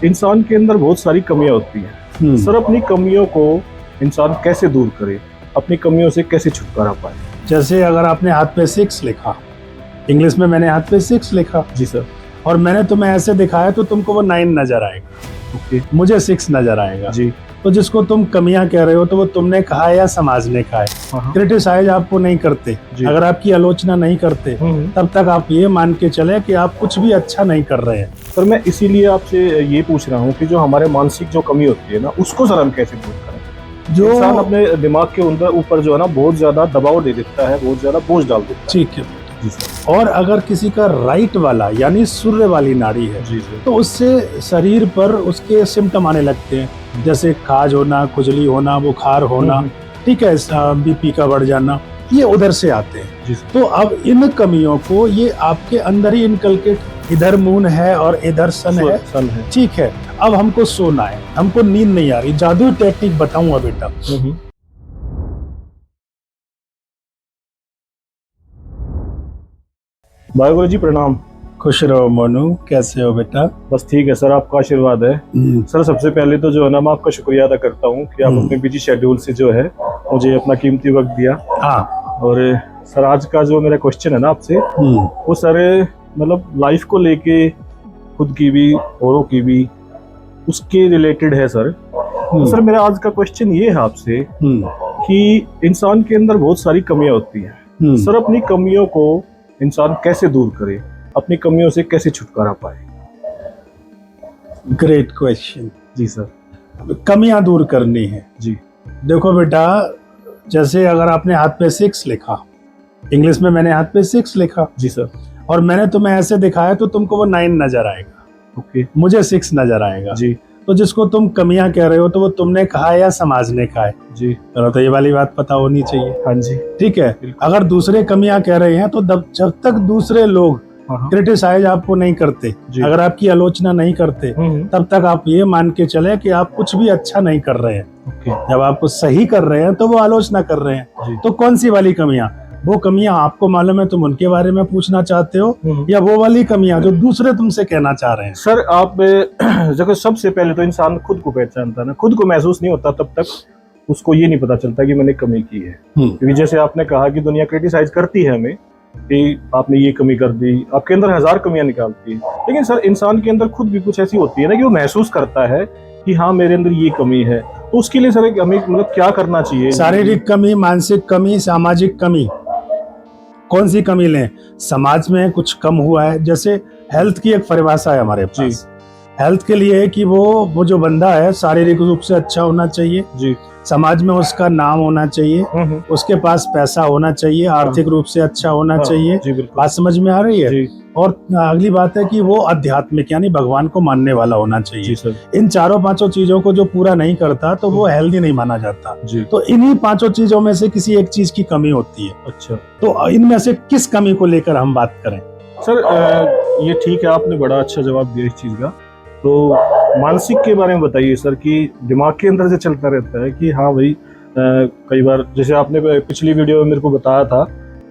इंसान के अंदर बहुत सारी कमियां होती हैं। सर, अपनी कमियों को इंसान कैसे दूर करे, अपनी कमियों से कैसे छुटकारा पाए? जैसे अगर आपने हाथ पे 6 लिखा, इंग्लिश में मैंने हाथ पे 6 लिखा जी सर। और मैंने तुम्हें ऐसे दिखाया तो तुमको वो 9 नजर आएगा, ओके मुझे 6 नजर आएगा जी। तो जिसको तुम कमियां कह रहे हो तो वो तुमने कहा है या समाज ने कहा है। हाँ। क्रिटिसाइज आपको नहीं करते, अगर आपकी आलोचना नहीं करते तब तक आप ये मान के चले कि आप कुछ भी अच्छा नहीं कर रहे हैं। सर, मैं इसीलिए आपसे ये पूछ रहा हूँ कि जो हमारे मानसिक जो कमी होती है ना, उसको सर हम कैसे दूर करें? जो इंसान अपने दिमाग के अंदर ऊपर जो है ना बहुत ज्यादा दबाव दे देता है, बहुत ज्यादा बोझ डाल देता है। ठीक है जी सर। और अगर किसी का राइट वाला यानी सूर्य वाली नाड़ी है जी सर। तो उससे शरीर पर उसके सिम्टम आने लगते हैं, जैसे खाज होना, खुजली होना, बुखार होना, ठीक है, बीपी का बढ़ जाना, ये उधर से आते हैं। जी सर। तो अब इन कमियों को ये आपके अंदर ही इनकलकेट, इधर मून है और इधर सन है, ठीक है। अब हमको सोना है, हमको नींद नहीं आ रही, जादुई टेक्निक बताऊंगा बेटा। वाहेगुरु जी, प्रणाम। खुश रहो मोनू, कैसे हो बेटा? बस ठीक है सर, आपका आशीर्वाद है। सर, सबसे पहले तो जो है ना मैं आपका शुक्रिया अदा करता हूँ कि आप अपने बिजी शेड्यूल से जो है मुझे अपना कीमती वक्त दिया। हाँ। और सर, आज का जो मेरा क्वेश्चन है ना आपसे, वो सर मतलब लाइफ को लेके, खुद की भी औरों की भी, उसके रिलेटेड है सर। तो सर, मेरा आज का क्वेश्चन ये है आपसे कि इंसान के अंदर बहुत सारी कमियां होती हैं। सर, अपनी कमियों को इंसान कैसे दूर करे, अपनी कमियों से कैसे छुटकारा पाए? Great question. जी सर। कमियां दूर करनी है जी। देखो बेटा, जैसे अगर आपने हाथ पे 6 लिखा, इंग्लिश में मैंने हाथ पे 6 लिखा जी सर, और मैंने तुम्हें ऐसे दिखाया तो तुमको वो 9 नजर आएगा। ओके। मुझे 6 नजर आएगा जी। तो जिसको तुम कमियां कह रहे हो तो वो तुमने कहा है या समाज ने कहा है जी। तो ये वाली बात पता होनी चाहिए। हाँ जी। ठीक है। अगर दूसरे कमियां कह रहे हैं तो जब तक दूसरे लोग क्रिटिसाइज आपको नहीं करते, अगर आपकी आलोचना नहीं करते तब तक आप ये मान के चले कि आप कुछ भी अच्छा नहीं कर रहे हैं। जब आप कुछ सही कर रहे हैं तो वो आलोचना कर रहे हैं। तो कौन सी वाली कमियां? वो कमियां आपको मालूम है, तुम उनके बारे में पूछना चाहते हो, या वो वाली कमियां जो दूसरे तुमसे कहना चाह रहे हैं? सर, आप जगह सबसे पहले तो इंसान खुद को पहचानता है ना, खुद को महसूस नहीं होता तब तक उसको ये नहीं पता चलता कि मैंने कमी की है। क्योंकि जैसे आपने कहा कि दुनिया क्रिटिसाइज करती है हमें कि आपने ये कमी कर दी, आपके अंदर 1000 कमियां निकालती है, लेकिन सर इंसान के अंदर खुद भी कुछ ऐसी होती है ना कि वो महसूस करता है कि हाँ, मेरे अंदर ये कमी है। तो उसके लिए सर हमें मतलब क्या करना चाहिए? शारीरिक कमी, मानसिक कमी, सामाजिक कमी, कौन सी कमी लें? समाज में कुछ कम हुआ है, जैसे हेल्थ की एक परिभाषा है हमारे पास। हेल्थ के लिए कि वो जो बंदा है शारीरिक रूप से अच्छा होना चाहिए जी, समाज में उसका नाम होना चाहिए, उसके पास पैसा होना चाहिए, आर्थिक रूप से अच्छा होना चाहिए। बात समझ में आ रही है? और अगली बात है कि वो आध्यात्मिक यानी भगवान को मानने वाला होना चाहिए। इन 4-5 चीजों को जो पूरा नहीं करता तो वो हेल्दी नहीं माना जाता। तो इन्हीं 5 चीजों में से किसी एक चीज की कमी होती है। अच्छा, तो इनमें से किस कमी को लेकर हम बात करें? सर, ये ठीक है, आपने बड़ा अच्छा जवाब दिया इस चीज का। तो मानसिक के बारे में बताइए सर, कि दिमाग के अंदर से चलता रहता है कि हाँ भाई, कई बार जैसे आपने पिछली वीडियो में मेरे को बताया था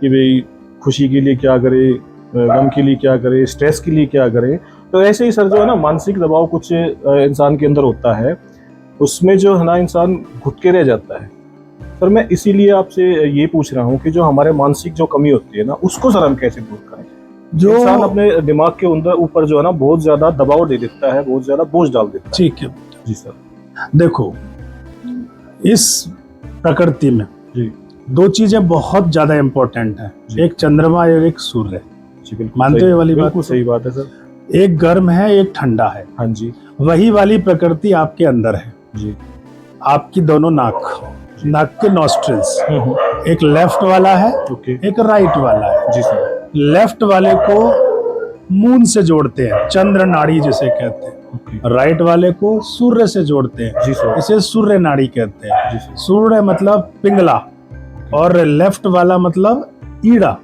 कि भाई खुशी के लिए क्या करे, गम के लिए क्या करे, स्ट्रेस के लिए क्या करे। तो ऐसे ही सर जो है ना मानसिक दबाव कुछ इंसान के अंदर होता है, उसमें जो है ना इंसान घुट के रह जाता है। सर, मैं इसीलिए आपसे ये पूछ रहा हूँ कि जो हमारे मानसिक जो कमी होती है ना, उसको सर हम कैसे दूर करें? जो इंसान अपने दिमाग के अंदर ऊपर जो है ना बहुत ज्यादा दबाव दे देता है, बहुत ज्यादा बोझ डाल देता है। ठीक है जी सर। देखो, इस प्रकृति में जी 2 चीजें बहुत ज्यादा इम्पोर्टेंट है, एक चंद्रमा और एक सूर्य। मानते हो ये वाली बात? बिल्कुल सही बात है सर। एक गर्म है, एक ठंडा है। हाँ जी। वही वाली प्रकृति आपके अंदर है जी। आपकी दोनों नाक के नॉस्ट्रिल्स, एक लेफ्ट वाला है, एक राइट वाला है। जी सर। लेफ्ट वाले को मून से जोड़ते हैं, चंद्र नाड़ी जिसे कहते हैं। राइट वाले को सूर्य से जोड़ते हैं, जी सर, इसे सूर्य नाड़ी कहते हैं। जी सर। सूर्य मतलब पिंगला और लेफ्ट वाला मतलब ईड़ा।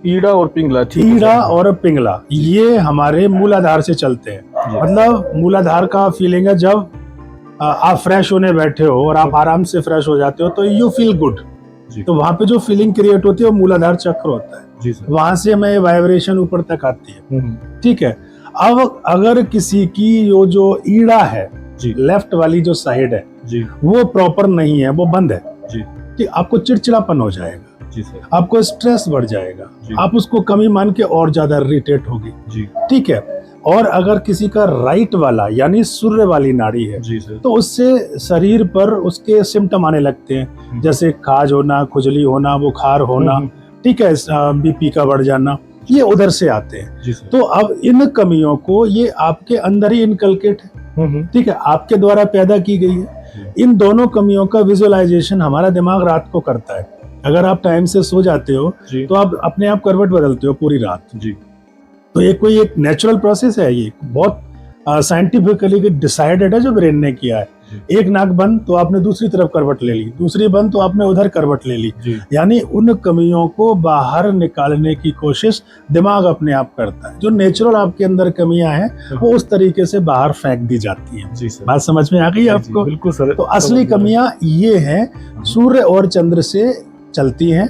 ईड़ा और पिंगला, ईड़ा और पिंगला ये हमारे मूलाधार से चलते हैं। मतलब मूलाधार का फीलिंग है जब आप फ्रेश होने बैठे हो और आप आराम से फ्रेश हो जाते हो तो यू फील गुड। तो वहां पे जो फीलिंग क्रिएट होती है वो मूलाधार चक्र होता है। वहां से हमें वाइब्रेशन ऊपर तक आती है। ठीक है। अब अगर किसी की जो ईड़ा है, जी लेफ्ट वाली जो साइड है, जी वो प्रॉपर नहीं है, वो बंद है, जी कि आपको चिड़चिड़ापन हो जाएगा, जी सर आपको स्ट्रेस बढ़ जाएगा, जी आप उसको कमी मान के और ज्यादा इरिटेट होगी। जी ठीक है। और अगर किसी का राइट वाला यानी सूर्य वाली नाड़ी है, जी सर तो उससे शरीर पर उसके सिम्टम आने लगते हैं, जैसे खाज होना, खुजली होना, बुखार होना, ठीक है, बीपी का बढ़ जाना, ये उधर से आते हैं। जी सर तो अब इन कमियों को ये आपके अंदर ही इनकलकेट है, ठीक है, आपके द्वारा पैदा की गई है। इन दोनों कमियों का विजुअलाइजेशन हमारा दिमाग रात को करता है। अगर आप टाइम से सो जाते हो जी तो आप अपने आप करवट बदलते हो पूरी रात। जी तो ये कोई एक नेचुरल प्रोसेस है, ये बहुत साइंटिफिकली डिसाइडेड है जो ब्रेन ने किया है। एक नाक बंद तो आपने दूसरी तरफ करवट ले ली, दूसरी बंद तो आपने उधर करवट ले ली, जी यानी उन कमियों को बाहर निकालने की कोशिश दिमाग अपने आप करता है। जो नेचुरल आपके अंदर कमियां हैं वो उस तरीके से बाहर फेंक दी जाती हैं। जी सर बात समझ में आ गई आपको? बिल्कुल सर। तो असली कमियां ये हैं, सूर्य और चंद्र से चलती हैं।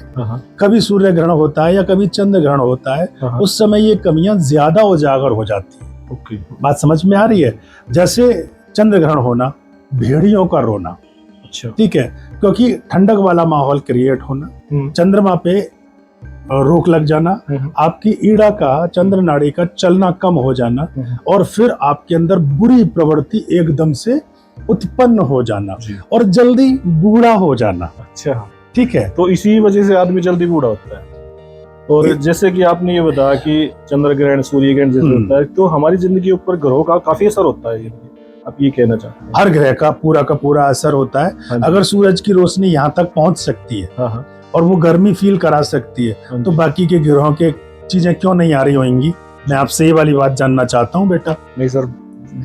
कभी सूर्य ग्रहण होता है या कभी चंद्र ग्रहण होता है, उस समय ये कमियां ज्यादा उजागर हो जाती हैं। ओके, बात समझ में आ रही है? जैसे चंद्र ग्रहण होना, भेड़ियों का रोना, अच्छा ठीक है, क्योंकि ठंडक वाला माहौल क्रिएट होना, चंद्रमा पे रोक लग जाना, आपकी ईड़ा का, चंद्र नाड़ी का चलना कम हो जाना, और फिर आपके अंदर बुरी प्रवृत्ति एकदम से उत्पन्न हो जाना और जल्दी बूढ़ा हो जाना। अच्छा, ठीक है। तो इसी वजह से आदमी जल्दी बूढ़ा होता है। और जैसे कि आपने ये बताया कि चंद्र ग्रहण, सूर्य ग्रहण जैसे होता है, तो हमारी जिंदगी के ऊपर ग्रहों का काफी असर होता है, आप ये कहना चाहते हैं? हर ग्रह का पूरा असर होता है। अगर सूरज की रोशनी यहाँ तक पहुंच सकती है और वो गर्मी फील करा सकती है, तो बाकी के ग्रहों के चीजें क्यों नहीं आ रही होंगी? मैं आपसे ये वाली बात जानना चाहता हूँ बेटा। नहीं सर,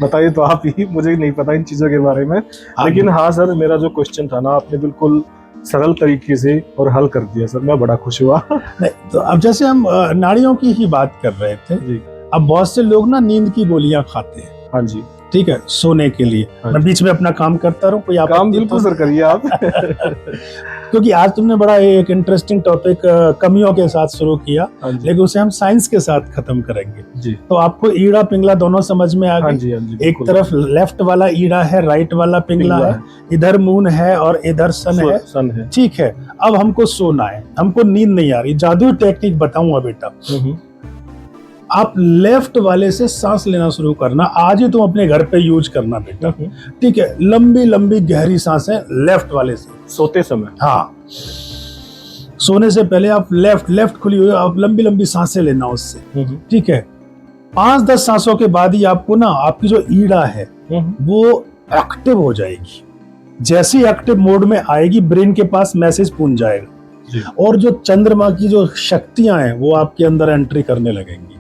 बताइए तो आप ही, मुझे नहीं पता इन चीजों के बारे में। लेकिन हाँ सर, मेरा जो क्वेश्चन था ना, आपने बिल्कुल सरल तरीके से और हल कर दिया सर, मैं बड़ा खुश हुआ। नहीं, तो अब जैसे हम नाड़ियों की ही बात कर रहे थे जी। अब बहुत से लोग ना नींद की गोलियां खाते हैं, हाँ जी, ठीक है, सोने के लिए। मैं बीच में अपना काम करता रहूं, कोई काम बिल्कुल सर करिए आप। क्योंकि आज तुमने बड़ा एक इंटरेस्टिंग टॉपिक कमियों के साथ शुरू किया, लेकिन उसे हम साइंस के साथ खत्म करेंगे जी। तो आपको ईड़ा पिंगला दोनों समझ में आ गई? एक तरफ लेफ्ट वाला ईड़ा है, राइट वाला पिंगला है, इधर मून है और इधर सन है, ठीक है। अब हमको सोना है, हमको नींद नहीं आ रही। जादुई टेक्निक बताऊंगा बेटा। आप लेफ्ट वाले से सांस लेना शुरू करना, आज ही तुम अपने घर पे यूज करना बेटा, ठीक है। लंबी लंबी गहरी सांसें लेफ्ट वाले से सोते समय। हाँ, सोने से पहले आप लेफ्ट खुली हुई, आप लंबी लंबी सांसें लेना उससे, ठीक है। 5-10 सांसों के बाद ही आपको ना, आपकी जो ईड़ा है वो एक्टिव हो जाएगी। जैसी एक्टिव मोड में आएगी, ब्रेन के पास मैसेज पहुंच जाएगा और जो चंद्रमा की जो शक्तियां हैं वो आपके अंदर एंट्री करने लगेंगी।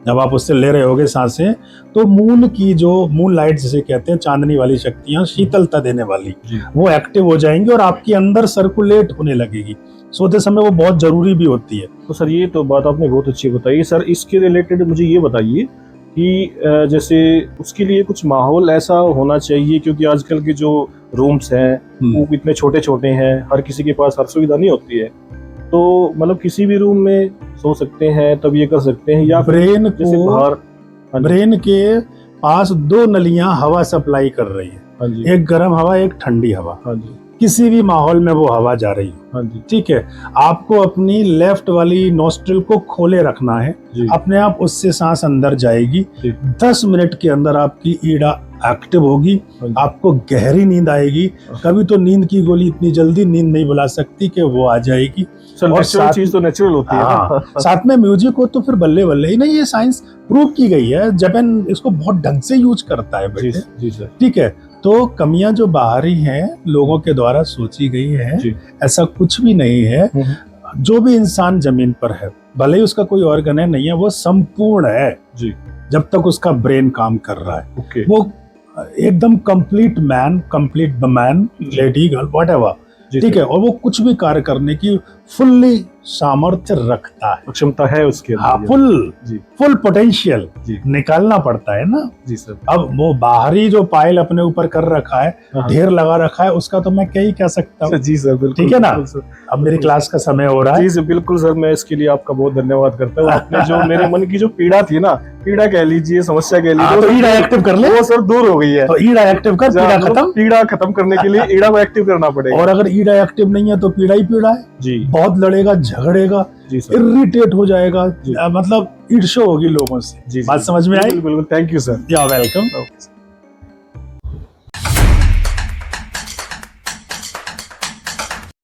जब आप उससे ले रहे होगे सांसें, तो मून की जो मून लाइट जिसे कहते हैं, चांदनी वाली शक्तियां, शीतलता देने वाली, वो एक्टिव हो जाएंगी और आपके अंदर सर्कुलेट होने लगेगी। सोते समय वो बहुत जरूरी भी होती है। तो सर ये तो बात आपने बहुत अच्छी बताई। सर इसके रिलेटेड मुझे ये बताइए कि जैसे उसके लिए कुछ माहौल ऐसा होना चाहिए, क्योंकि आजकल के जो रूम्स हैं वो इतने छोटे छोटे हैं, हर किसी के पास हर सुविधा नहीं होती है। तो मतलब किसी भी रूम में सो सकते हैं, तब ये कर सकते हैं, या ब्रेन जैसे बाहर? ब्रेन के पास 2 नलियां हवा सप्लाई कर रही है, एक गर्म हवा, एक ठंडी हवा। किसी भी माहौल में वो हवा जा रही है, ठीक है। आपको अपनी लेफ्ट वाली नोस्ट्रिल को खोले रखना है, अपने आप उससे सांस अंदर जाएगी। 10 मिनट के अंदर आपकी ईड़ा एक्टिव होगी, आपको गहरी नींद आएगी। कभी तो नींद की गोली इतनी जल्दी नींद नहीं बुला सकती कि वो आ जाएगी। और चीज तो नेचुरल होती है। साथ में म्यूजिक हो तो फिर बल्ले बल्ले ही। नहीं, ये साइंस प्रूव की गई है, जापान इसको बहुत ढंग से यूज करता है बेटे, ठीक है। तो कमियां जो बाहरी हैं, लोगों के द्वारा सोची गई है, ऐसा कुछ भी नहीं है। जो भी इंसान जमीन पर है, भले ही उसका कोई ऑर्गन है नहीं है, वो संपूर्ण है जी, जब तक उसका ब्रेन काम कर रहा है। वो एकदम complete man, lady, girl, whatever, ठीक है। और वो कुछ भी कार्य करने की फुल्ली सामर्थ्य रखता है, क्षमता है उसके हाँ, अंदर। फुल जी फुल पोटेंशियल जी निकालना पड़ता है ना। जी सर। अब वो बाहरी जो पायल अपने ऊपर कर रखा है, हाँ। ढेर लगा रखा है, उसका तो मैं क्या ही कह सकता हूँ। जी सर, बिल्कुल। ठीक है ना? बिल्कुल सर। अब मेरी क्लास का समय हो रहा है। जी सर, बिल्कुल सर, मैं इसके लिए आपका बहुत धन्यवाद करता हूँ। आपने जो मेरे मन की जो पीड़ा थी ना, पीड़ा कह लीजिए, समस्या कह लीजिए, हाँ, तो ईड़ा एक्टिव कर ले, वो सर दूर हो गई है। तो ईड़ा एक्टिव कर, पीड़ा खत्म। पीड़ा खत्म करने के लिए ईड़ा को एक्टिव करना पड़ेगा। और अगर ईड़ा एक्टिव नहीं है तो पीड़ा ही पीड़ा है, जी बहुत लड़ेगा, झगड़ेगा, जी सर। इरिटेट हो जाएगा, जी। मतलब ईर्ष्या होगी लोगों से। जी बात समझ में आई? बिल्कुल बिल्कुल, थैंक यू सर। या वेलकम। ओके।